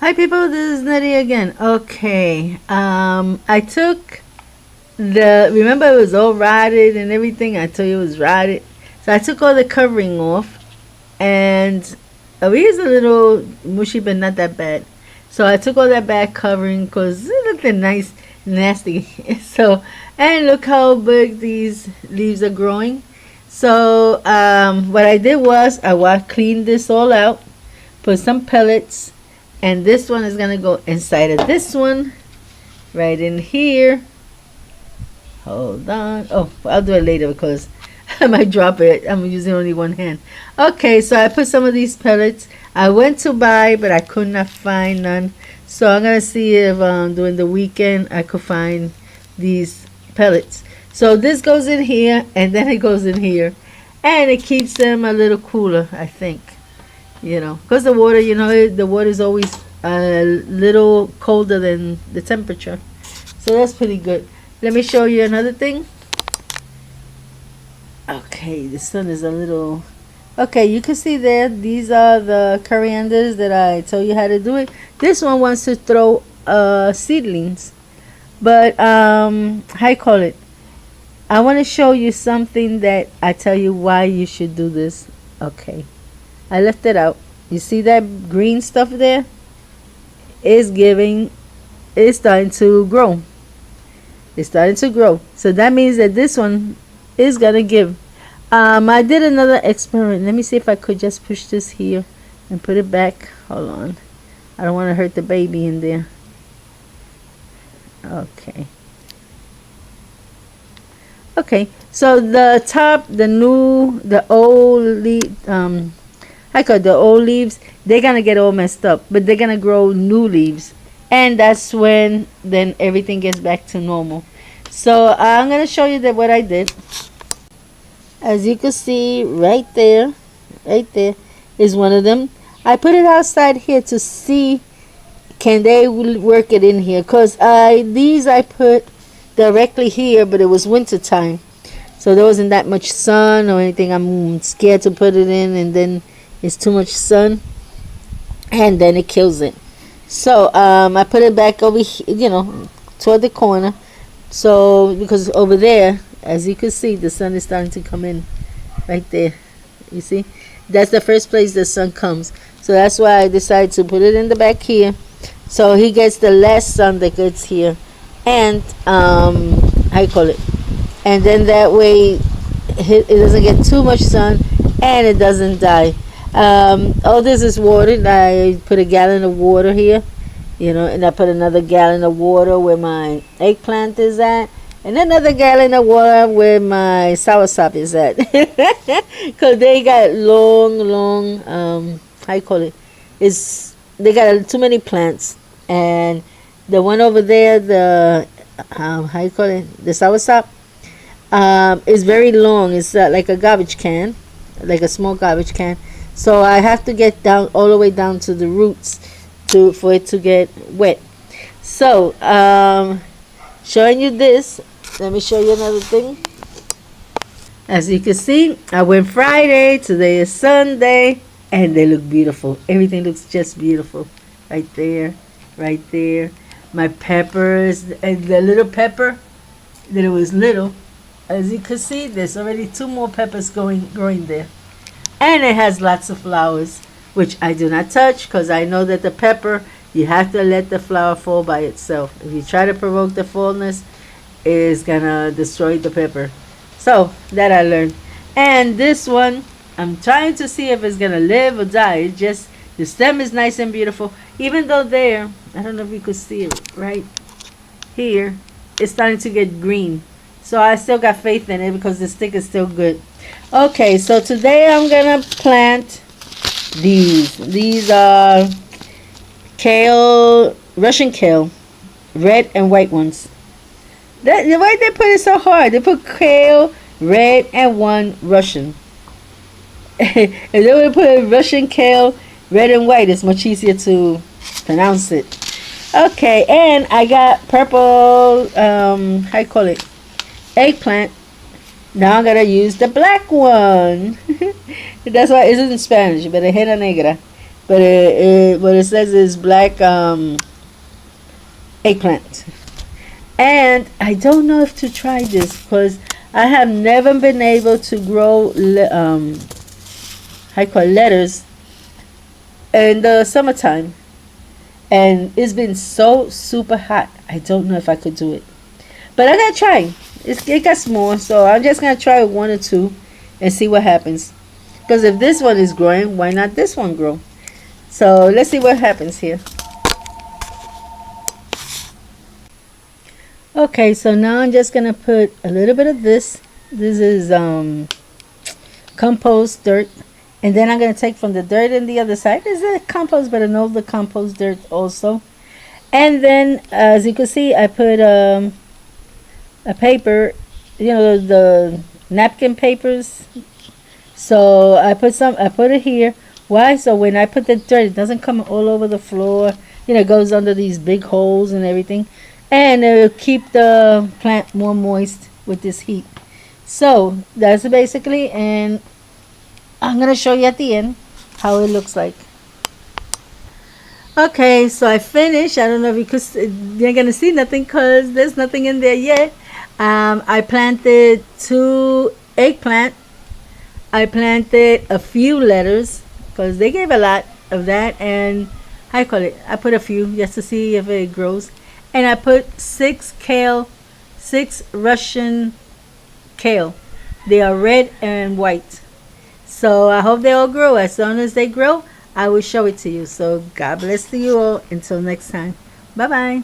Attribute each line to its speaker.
Speaker 1: Hi people, this is Nettie again. Okay, I took remember it was all rotted and everything. I told you it was rotted. So I took all the covering off, and it is a little mushy, but not that bad. So I took all that back covering because it looked nice, nasty. So, and look how big these leaves are growing. So what I did was cleaned this all out, put some pellets, and this one is gonna go inside of this one, right in here. Hold on. Oh, I'll do it later because I might drop it. I'm using only one hand. Okay, so I put some of these pellets. I went to buy, but I could not find none. So I'm gonna see if during the weekend I could find these pellets. So this goes in here, and then it goes in here, and it keeps them a little cooler, I think. Because the water, the water is always a little colder than the temperature. So that's pretty good. Let me show you another thing. Okay, the sun is a little... Okay, you can see there, these are the corianders that I told you how to do it. This one wants to throw seedlings. But, how you call it? I want to show you something that I tell you why you should do this. Okay. I left it out. You see that green stuff there? It's starting to grow. It's starting to grow. So that means that this one is going to give. I did another experiment. Let me see if I could just push this here and put it back. Hold on. I don't want to hurt the baby in there. Okay. Okay. So the top, the old the old leaves, they're going to get all messed up. But they're going to grow new leaves. And that's when then everything gets back to normal. So I'm going to show you what I did. As you can see right there is one of them. I put it outside here to see can they work it in here. Because these I put directly here, but it was winter time. So there wasn't that much sun or anything. I'm scared to put it in and then it's too much sun. And then it kills it. So I put it back over here, toward the corner. So because over there, as you can see, the sun is starting to come in right there. You see, that's the first place the sun comes. So that's why I decided to put it in the back here. So he gets the less sun that gets here, and how you call it? And then that way it doesn't get too much sun, and it doesn't die. All this is water. I put a gallon of water here, and I put another gallon of water where my eggplant is at, and another gallon of water where my soursop is at. Because they got long, how you call it? They got too many plants, and the one over there, the how you call it? The soursop, is very long. It's like a garbage can, like a small garbage can. So I have to get down all the way down to the roots for it to get wet. So showing you this, let me show you another thing. As you can see, I went Friday, today is Sunday, and they look beautiful. Everything looks just beautiful. Right there. My peppers, and the little pepper that it was little, as you can see, there's already 2 more peppers growing there. And it has lots of flowers, which I do not touch because I know that the pepper, you have to let the flower fall by itself. If you try to provoke the fallness, it's going to destroy the pepper. So that I learned. And this one, I'm trying to see if it's going to live or die. It just, the stem is nice and beautiful. Even though there, I don't know if you could see it right here, it's starting to get green. So I still got faith in it because the stick is still good. Okay, so today I'm gonna plant these. These are kale, Russian kale, red and white ones. Why they put it so hard? They put kale, red, and one Russian. If they would put Russian kale, red and white, it's much easier to pronounce it. Okay, and I got purple, how you call it? Eggplant. Now I'm gonna use the black one. That's why it's in Spanish, berenjena negra. but what it says is black eggplant. And I don't know if to try this because I have never been able to grow I call lettuce in the summertime, and it's been so super hot. I don't know if I could do it, but I gotta try. It got small, so I'm just gonna try one or two and see what happens. Because if this one is growing, why not this one grow? So let's see what happens here. Okay, so now I'm just gonna put a little bit of this. This is compost dirt, and then I'm gonna take from the dirt in the other side. This is compost, but I know the compost dirt also. And then, as you can see, I put a paper, the napkin papers. So I put some. I put it here. Why? So when I put the dirt, it doesn't come all over the floor. It goes under these big holes and everything, and it will keep the plant more moist with this heat. So that's basically, and I'm gonna show you at the end how it looks like. Okay, so I finished. I don't know if you could. You're gonna see nothing because there's nothing in there yet. I planted 2 eggplant. I planted a few lettuce because they gave a lot of that, and I call it. I put a few just to see if it grows, and I put 6 kale, 6 Russian kale. They are red and white. So I hope they all grow. As soon as they grow, I will show it to you. So God bless to you all. Until next time. Bye bye.